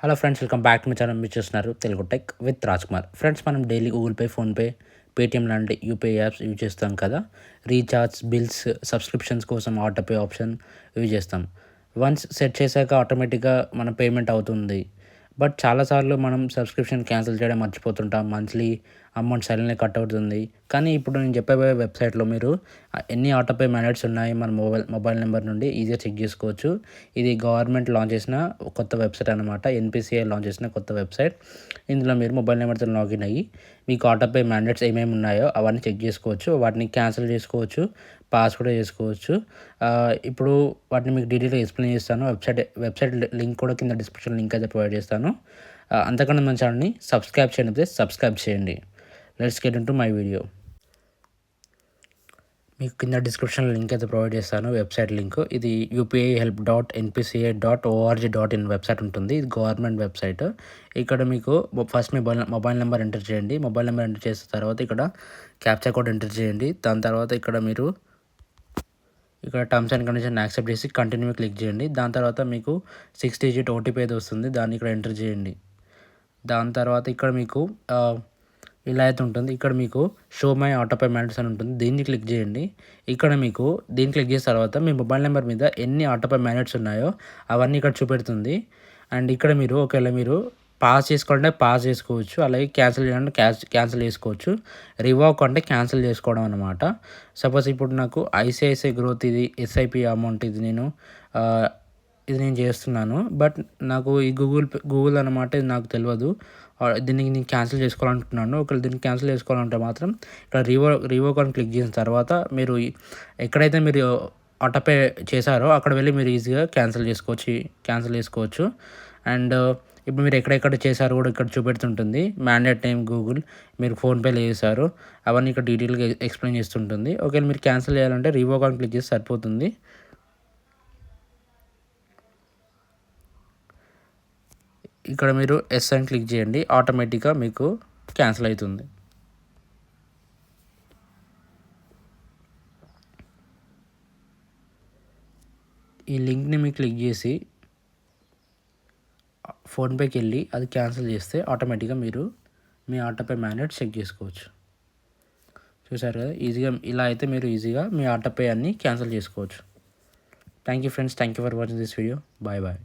Hello friends, welcome back to my channel. మీరు చూస్తున్నారు Telugu tech with Raj Kumar. Friends, మనం daily Google Pay, PhonePe, Paytm లాంటి UPI apps use చేస్తాం కదా. రీఛార్జ్, బిల్స్, సబ్స్క్రిప్షన్స్ కోసం ఆటోపే ఆప్షన్ యూజ్ చేస్తాం. వన్స్ సెట్ చేశాక ఆటోమేటిక్గా మన పేమెంట్ అవుతుంది. బట్ చాలాసార్లు మనం సబ్స్క్రిప్షన్ క్యాన్సిల్ చేయడం మర్చిపోతుంటాం. మంత్లీ అమౌంట్ సడన్లీ కట్ అవుతుంది. కానీ ఇప్పుడు నేను చెప్పబోయే వెబ్సైట్లో మీరు ఎన్ని ఆటోపే మేనేట్స్ ఉన్నాయి మన మొబైల్ నెంబర్ నుండి ఈజీగా చెక్ చేసుకోవచ్చు. ఇది గవర్నమెంట్ లాంచ్ చేసిన కొత్త వెబ్సైట్ అనమాట. ఎన్పిసిఐ లాంచ్ చేసిన కొత్త వెబ్సైట్. ఇందులో మీరు మొబైల్ నెంబర్తో లాగిన్ అయ్యి మీకు ఆటోపే మ్యాండేట్స్ ఏమేమి ఉన్నాయో అవన్నీ చెక్ చేసుకోవచ్చు. వాటిని క్యాన్సిల్ చేసుకోవచ్చు, పాస్ కూడా చేసుకోవచ్చు. ఇప్పుడు వాటిని మీకు డీటెయిల్గా ఎక్స్ప్లెయిన్ చేస్తాను. వెబ్సైట్ లింక్ కూడా కింద డిస్క్రిప్షన్ లింక్ అయితే ప్రొవైడ్ చేస్తాను. అంతకన్నా మన ఛానల్ని సబ్స్క్రైబ్ చేయండి, సబ్స్క్రైబ్ చేయండి. Let's get into my video. మీకు కింద డిస్క్రిప్షన్ లింక్ అయితే ప్రొవైడ్ చేస్తాను, వెబ్సైట్ లింక్. ఇది upi help.npca.org.in వెబ్సైట్ ఉంటుంది. ఇది గవర్నమెంట్ వెబ్సైట్. ఇక్కడ మీకు ఫస్ట్ మీ మొబైల్ నెంబర్ ఎంటర్ చేయండి. మొబైల్ నెంబర్ ఎంటర్ చేసిన తర్వాత ఇక్కడ క్యాప్చా కోడ్ ఎంటర్ చేయండి. దాని తర్వాత ఇక్కడ టర్మ్స్ అండ్ కండిషన్ యాక్సెప్ట్ చేసి కంటిన్యూ క్లిక్ చేయండి. దాని తర్వాత మీకు 6 డిజిట్ ఓటీపీ అయితే వస్తుంది. దాన్ని ఇక్కడ ఎంటర్ చేయండి. దాని తర్వాత ఇక్కడ మీకు ఇలా అయితే ఉంటుంది. ఇక్కడ మీకు షో మై ఆటోపే మేనేట్స్ అని ఉంటుంది. దీన్ని క్లిక్ చేయండి. ఇక్కడ మీకు దీన్ని క్లిక్ చేసిన తర్వాత మీ మొబైల్ నెంబర్ మీద ఎన్ని ఆటోపే మేనేట్స్ ఉన్నాయో అవన్నీ ఇక్కడ చూపెడుతుంది. అండ్ ఇక్కడ మీరు ఒకవేళ మీరు పాస్ చేసుకోవాలంటే పాస్ చేసుకోవచ్చు, అలాగే క్యాన్సిల్ చేయాలంటే క్యాన్సిల్ చేసుకోవచ్చు. రివోక్ అంటే క్యాన్సిల్ చేసుకోవడం అనమాట. సపోజ్ ఇప్పుడు నాకు ఐసిఐసిఐ గ్రోత్ ఇది ఎస్ఐపి అమౌంట్ ఇది నేను చేస్తున్నాను. బట్ నాకు ఈ గూగుల్ అనమాట ఇది నాకు తెలియదు. దీనికి నేను క్యాన్సిల్ చేసుకోవాలనుకుంటున్నాను. ఒకవేళ దీన్ని క్యాన్సిల్ చేసుకోవాలంటే మాత్రం ఇక్కడ రివోక్ అని క్లిక్ చేసిన తర్వాత మీరు ఎక్కడైతే మీరు ఆటోపే చేశారో అక్కడ వెళ్ళి మీరు ఈజీగా క్యాన్సిల్ చేసుకోవచ్చు. అండ్ ఇప్పుడు మీరు ఎక్కడెక్కడ చేశారో కూడా ఇక్కడ చూపెడుతుంటుంది. మ్యాండేట్ నేమ్ గూగుల్, మీరు ఫోన్పేలో చేశారు అవన్నీ ఇక్కడ డీటెయిల్గా ఎక్స్ప్లెయిన్ చేస్తుంటుంది. ఒకవేళ మీరు క్యాన్సిల్ చేయాలంటే రివోక్ అని క్లిక్ చేసి సరిపోతుంది. ఇక్కడ మీరు ఎస్ అని క్లిక్ చేయండి. ఆటోమేటిక్గా మీకు క్యాన్సిల్ అవుతుంది. ఈ లింక్ని మీకు క్లిక్ చేసి ఫోన్పేకి వెళ్ళి అది క్యాన్సిల్ చేస్తే ఆటోమేటిక్గా మీరు మీ ఆటోపే మేనేట్ చెక్ చేసుకోవచ్చు. చూసారు కదా, ఈజీగా ఇలా అయితే మీరు ఈజీగా మీ ఆటోపే అన్ని క్యాన్సిల్ చేసుకోవచ్చు. Thank you friends, thank you for watching this video. Bye bye.